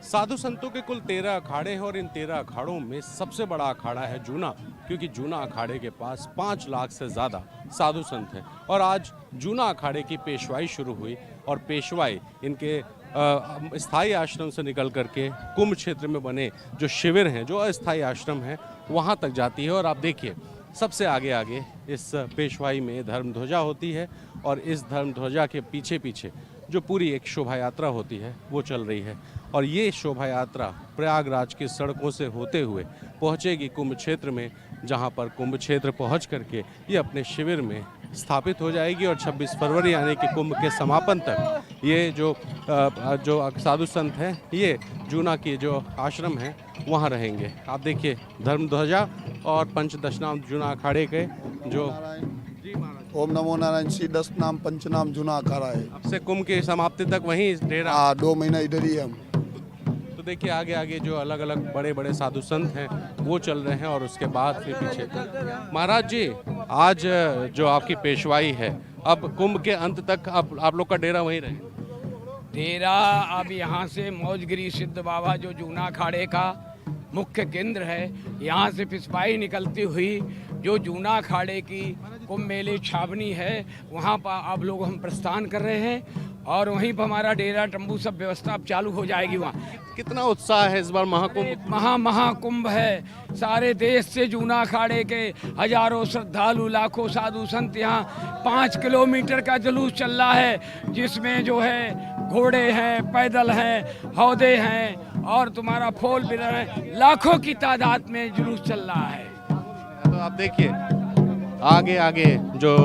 साधु संतों के कुल 13 अखाड़े हैं और इन 13 अखाड़ों में सबसे बड़ा अखाड़ा है जूना, क्योंकि जूना अखाड़े के पास 5 लाख से ज़्यादा साधु संत हैं। और आज जूना अखाड़े की पेशवाई शुरू हुई और पेशवाई इनके स्थायी आश्रम से निकल करके कुंभ क्षेत्र में बने जो शिविर हैं, जो अस्थायी आश्रम हैं, वहाँ तक जाती है। और आप देखिए सबसे आगे आगे इस पेशवाई में धर्म ध्वजा होती है और इस धर्म ध्वजा के पीछे पीछे जो पूरी एक शोभा यात्रा होती है वो चल रही है। और ये शोभा यात्रा प्रयागराज की सड़कों से होते हुए पहुंचेगी कुंभ क्षेत्र में, जहां पर कुंभ क्षेत्र पहुंच करके ये अपने शिविर में स्थापित हो जाएगी। और 26 फरवरी यानी कि कुंभ के समापन तक ये जो साधु संत हैं ये जूना की जो आश्रम है वहाँ रहेंगे। आप देखिए धर्म ध्वजा और पंचदशनाम जूना अखाड़े के जो ओम नमो नारायण श्री 10 नाम पंचनाम जूना अखाड़ा है। अब से कुंभ की समाप्ति तक वहीं डेरा। 2 महीना इधर ही है हम। तो देखिए आगे आगे जो अलग अलग बड़े बड़े साधु संत हैं वो चल रहे हैं और उसके बाद फिर पीछे। महाराज जी, आज जो आपकी पेशवाई है, अब कुंभ के अंत तक अब आप लोग का डेरा वहीं रहे? डेरा अब यहाँ से मौजगिरी सिद्ध बाबा जो जूना अखाड़े का मुख्य केंद्र है, यहाँ से पिछवाई निकलती हुई जो जूना अखाड़े की कुंभ मेले छावनी है वहाँ पर आप लोग हम प्रस्थान कर रहे हैं और वहीं पर हमारा डेरा तंबू सब व्यवस्था अब चालू हो जाएगी। वहाँ कितना उत्साह है इस बार महाकुंभ? महाकुंभ है। सारे देश से जूना अखाड़े के हजारों श्रद्धालु, लाखों साधु संत यहाँ 5 किलोमीटर का जुलूस चल रहा है, जिसमें जो है घोड़े हैं, पैदल हैं, हौदे हैं और तुम्हारा फोल व्हीलर है। लाखों की तादाद में जुलूस चल रहा है। तो आप देखिए आगे आगे जो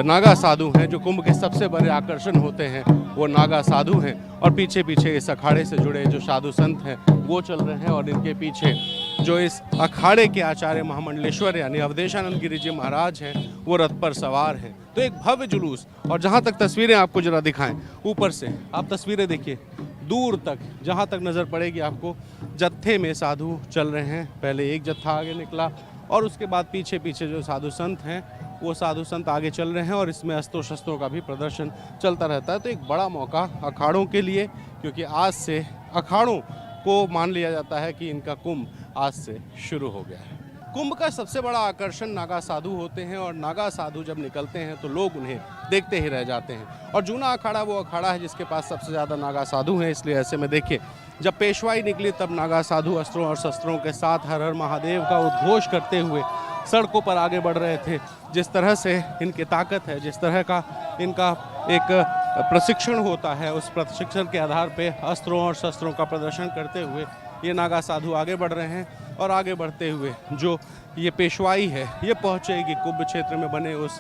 नागा साधु हैं, जो कुंभ के सबसे बड़े आकर्षण होते हैं वो नागा साधु हैं। और पीछे पीछे इस अखाड़े से जुड़े जो साधु संत हैं वो चल रहे हैं। और इनके पीछे जो इस अखाड़े के आचार्य महामंडलेश्वर यानी अवधेशानंद गिरी जी महाराज हैं वो रथ पर सवार हैं। तो एक भव्य जुलूस। और जहाँ तक तस्वीरें आपको जरा दिखाएं, ऊपर से आप तस्वीरें देखिए, दूर तक जहाँ तक नज़र पड़ेगी आपको जत्थे में साधु चल रहे हैं। पहले एक जत्था आगे निकला और उसके बाद पीछे पीछे जो साधु संत हैं वो साधु संत आगे चल रहे हैं और इसमें अस्त्रों शस्त्रों का भी प्रदर्शन चलता रहता है। तो एक बड़ा मौका अखाड़ों के लिए, क्योंकि आज से अखाड़ों को मान लिया जाता है कि इनका कुंभ आज से शुरू हो गया है। कुंभ का सबसे बड़ा आकर्षण नागा साधु होते हैं और नागा साधु जब निकलते हैं तो लोग उन्हें देखते ही रह जाते हैं। और जूना अखाड़ा वो अखाड़ा है जिसके पास सबसे ज़्यादा नागा साधु हैं। इसलिए ऐसे में देखिए जब पेशवाई निकली तब नागा साधु अस्त्रों और शस्त्रों के साथ हर हर महादेव का उद्घोष करते हुए सड़कों पर आगे बढ़ रहे थे। जिस तरह से इनकी ताकत है, जिस तरह का इनका एक प्रशिक्षण होता है, उस प्रशिक्षण के आधार पे अस्त्रों और शस्त्रों का प्रदर्शन करते हुए ये नागा साधु आगे बढ़ रहे हैं। और आगे बढ़ते हुए जो ये पेशवाई है ये पहुंचेगी कुंभ क्षेत्र में बने उस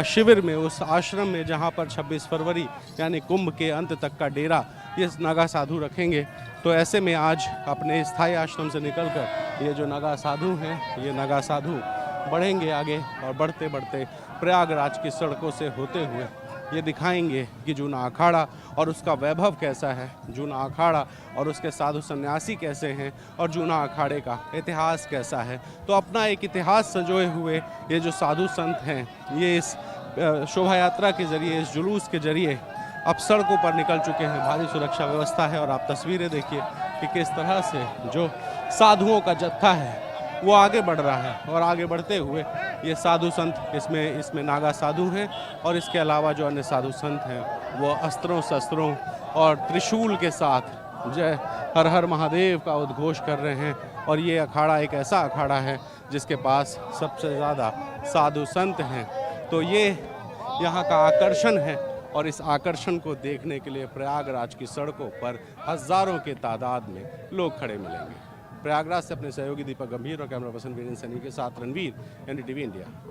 शिविर में, उस आश्रम में, जहां पर 26 फरवरी यानी कुंभ के अंत तक का डेरा ये नागा साधु रखेंगे। तो ऐसे में आज अपने स्थायी आश्रम से निकलकर ये जो नागा साधु हैं ये नागा साधु बढ़ेंगे आगे और बढ़ते बढ़ते प्रयागराज की सड़कों से होते हुए ये दिखाएंगे कि जूना अखाड़ा और उसका वैभव कैसा है, जूना अखाड़ा और उसके साधु सन्यासी कैसे हैं और जूना अखाड़े का इतिहास कैसा है। तो अपना एक इतिहास संजोए हुए ये जो साधु संत हैं ये इस शोभा यात्रा के जरिए, इस जुलूस के जरिए अब सड़कों पर निकल चुके हैं। भारी सुरक्षा व्यवस्था है और आप तस्वीरें देखिए कि किस तरह से जो साधुओं का जत्था है वो आगे बढ़ रहा है। और आगे बढ़ते हुए ये साधु संत इसमें नागा साधु हैं और इसके अलावा जो अन्य साधु संत हैं वो अस्त्रों शस्त्रों और त्रिशूल के साथ जय हर हर महादेव का उद्घोष कर रहे हैं। और ये अखाड़ा एक ऐसा अखाड़ा है जिसके पास सबसे ज़्यादा साधु संत हैं। तो ये यहाँ का आकर्षण है और इस आकर्षण को देखने के लिए प्रयागराज की सड़कों पर हज़ारों के तादाद में लोग खड़े मिलेंगे। प्रयागराज से अपने सहयोगी दीपक गंभीर और कैमरा पर्सन वीरेंद्र सैनी के साथ रणवीर, एनडीटीवी इंडिया।